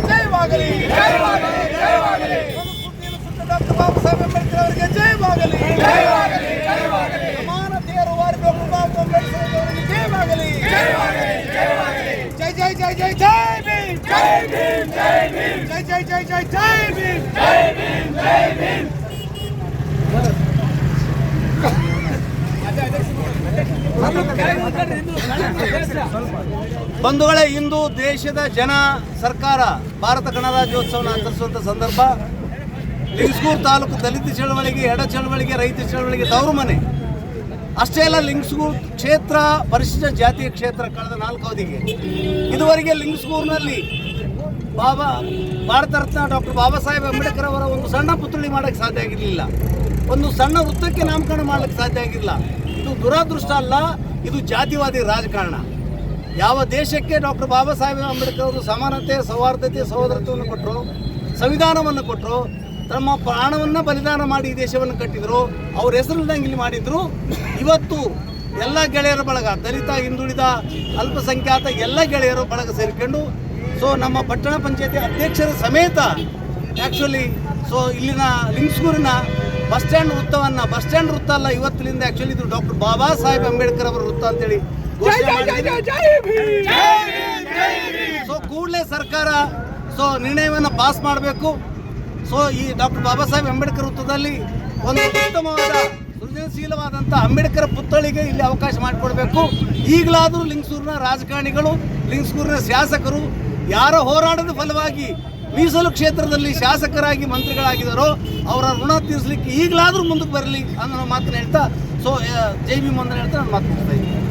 ಜಯವಾಗಲಿ. ಡಾಕ್ಟರ್ ಬಾಬಾ ಸಾಹೇಬ್ ಅಂಬೇಡ್ಕರ್ ಅವರಿಗೆ ಜಯವಾಗಲಿ. ಸಮಾನತೆಯ ರೂವಾರಿ ಡಾಕ್ಟರ್ ಬಾಬಾ ಅಂಬೇಡ್ಕರ್ ಅವರಿಗೆ ಜಯವಾಗಲಿ. ಜೈ ಜೈ ಜೈ ಜೈ ಜೈ ಭೀಮ್. ಜೈ ಭೀಮ್ ಜೈ ಭೀಮ್. ಜೈ ಜೈ ಜೈ ಜೈ ಜೈ ಭೀಮ್. ಜೈ ಭೀಮ್ ಜೈ ಭೀಮ್. ಬಂಧುಗಳೇ, ಇಂದು ದೇಶದ ಜನ ಸರ್ಕಾರ ಭಾರತ ಗಣರಾಜ್ಯೋತ್ಸವವನ್ನು ಆಚರಿಸುವಂಥ ಸಂದರ್ಭ ಲಿಂಗಸ್ಗೂರು ತಾಲೂಕು ದಲಿತ ಚಳವಳಿಗೆ, ಎಡ ಚಳವಳಿಗೆ, ರೈತ ಚಳವಳಿಗೆ ತವರು ಮನೆ. ಅಷ್ಟೇ ಅಲ್ಲ, ಲಿಂಗಸ್ಗೂರು ಕ್ಷೇತ್ರ ಪರಿಶಿಷ್ಟ ಜಾತಿಯ ಕ್ಷೇತ್ರ ಕಳೆದ 4 ಅವಧಿಗೆ ಇದುವರೆಗೆ ಲಿಂಗಸ್ಗೂರಿನಲ್ಲಿ ಭಾರತ ರತ್ನ ಡಾಕ್ಟರ್ ಬಾಬಾ ಸಾಹೇಬ್ ಅಂಬೇಡ್ಕರ್ ಅವರ ಒಂದು ಸಣ್ಣ ಪುತ್ಥಳಿ ಮಾಡೋಕ್ಕೆ ಸಾಧ್ಯ ಆಗಿರಲಿಲ್ಲ. ಒಂದು ಸಣ್ಣ ವೃತ್ತಕ್ಕೆ ನಾಮಕರಣ ಮಾಡಲಿಕ್ಕೆ ಸಾಧ್ಯ ಆಗಿಲ್ಲ. ಇದು ದುರಾದೃಷ್ಟ ಅಲ್ಲ, ಇದು ಜಾತಿವಾದಿ ರಾಜಕಾರಣ. ಯಾವ ದೇಶಕ್ಕೆ ಡಾಕ್ಟರ್ ಬಾಬಾ ಸಾಹೇಬ್ ಅಂಬೇಡ್ಕರ್ ಅವರು ಸಮಾನತೆ, ಸೌಹಾರ್ದತೆ, ಸಹೋದರತ್ವವನ್ನು ಕೊಟ್ಟರು, ಸಂವಿಧಾನವನ್ನು ಕೊಟ್ಟರು, ತಮ್ಮ ಪ್ರಾಣವನ್ನು ಬಲಿದಾನ ಮಾಡಿ ಈ ದೇಶವನ್ನು ಕಟ್ಟಿದರು, ಅವ್ರ ಹೆಸರಿನಂಗೆ ಇಲ್ಲಿ ಮಾಡಿದರು. ಇವತ್ತು ಎಲ್ಲ ಗೆಳೆಯರ ಬಳಗ, ದಲಿತ, ಹಿಂದುಳಿದ, ಅಲ್ಪಸಂಖ್ಯಾತ ಎಲ್ಲ ಗೆಳೆಯರ ಬಳಗ ಸೇರಿಕೊಂಡು ನಮ್ಮ ಪಟ್ಟಣ ಪಂಚಾಯತಿ ಅಧ್ಯಕ್ಷರ ಸಮೇತ ಆ್ಯಕ್ಚುಲಿ ಇಲ್ಲಿನ ಲಿಂಗಸ್ಗೂರಿನ ಬಸ್ ಸ್ಟ್ಯಾಂಡ್ ವೃತ್ತ ಅಲ್ಲ, ಇವತ್ತಿನಿಂದ ಆ್ಯಕ್ಚುಲಿ ಇದು ಡಾಕ್ಟರ್ ಬಾಬಾ ಸಾಹೇಬ್ ಅಂಬೇಡ್ಕರ್ ಅವರ ವೃತ್ತ ಅಂತೇಳಿ ಕೂಡಲೇ ಸರ್ಕಾರ ನಿರ್ಣಯವನ್ನು ಪಾಸ್ ಮಾಡಬೇಕು. ಈ ಡಾಕ್ಟರ್ ಬಾಬಾ ಸಾಹೇಬ್ ಅಂಬೇಡ್ಕರ್ ವೃತ್ತದಲ್ಲಿ ಒಂದು ಉತ್ತಮವಾದ ಸೃಜನಶೀಲವಾದಂಥ ಅಂಬೇಡ್ಕರ್ ಪುತ್ಥಳಿಗೆ ಇಲ್ಲಿ ಅವಕಾಶ ಮಾಡಿಕೊಡ್ಬೇಕು. ಈಗಲಾದರೂ ಲಿಂಗಸೂರಿನ ರಾಜಕಾರಣಿಗಳು, ಲಿಂಗಸೂರಿನ ಶಾಸಕರು ಯಾರ ಹೋರಾಟದ ಫಲವಾಗಿ ಮೀಸಲು ಕ್ಷೇತ್ರದಲ್ಲಿ ಶಾಸಕರಾಗಿ ಮಂತ್ರಿಗಳಾಗಿದ್ದಾರೋ ಅವರ ಋಣ ತೀರಿಸಲಿಕ್ಕೆ ಈಗಲಾದರೂ ಮುಂದಕ್ಕೆ ಬರಲಿ ಅನ್ನೋ ಮಾತನ್ನು ಹೇಳ್ತಾ ಜೈ ಭೀಮ್ ಅಂತ ಹೇಳ್ತಾ ನಾನು ಮಾತು ಮುಗಿಸ್ತಾ ಇದ್ದೀನಿ.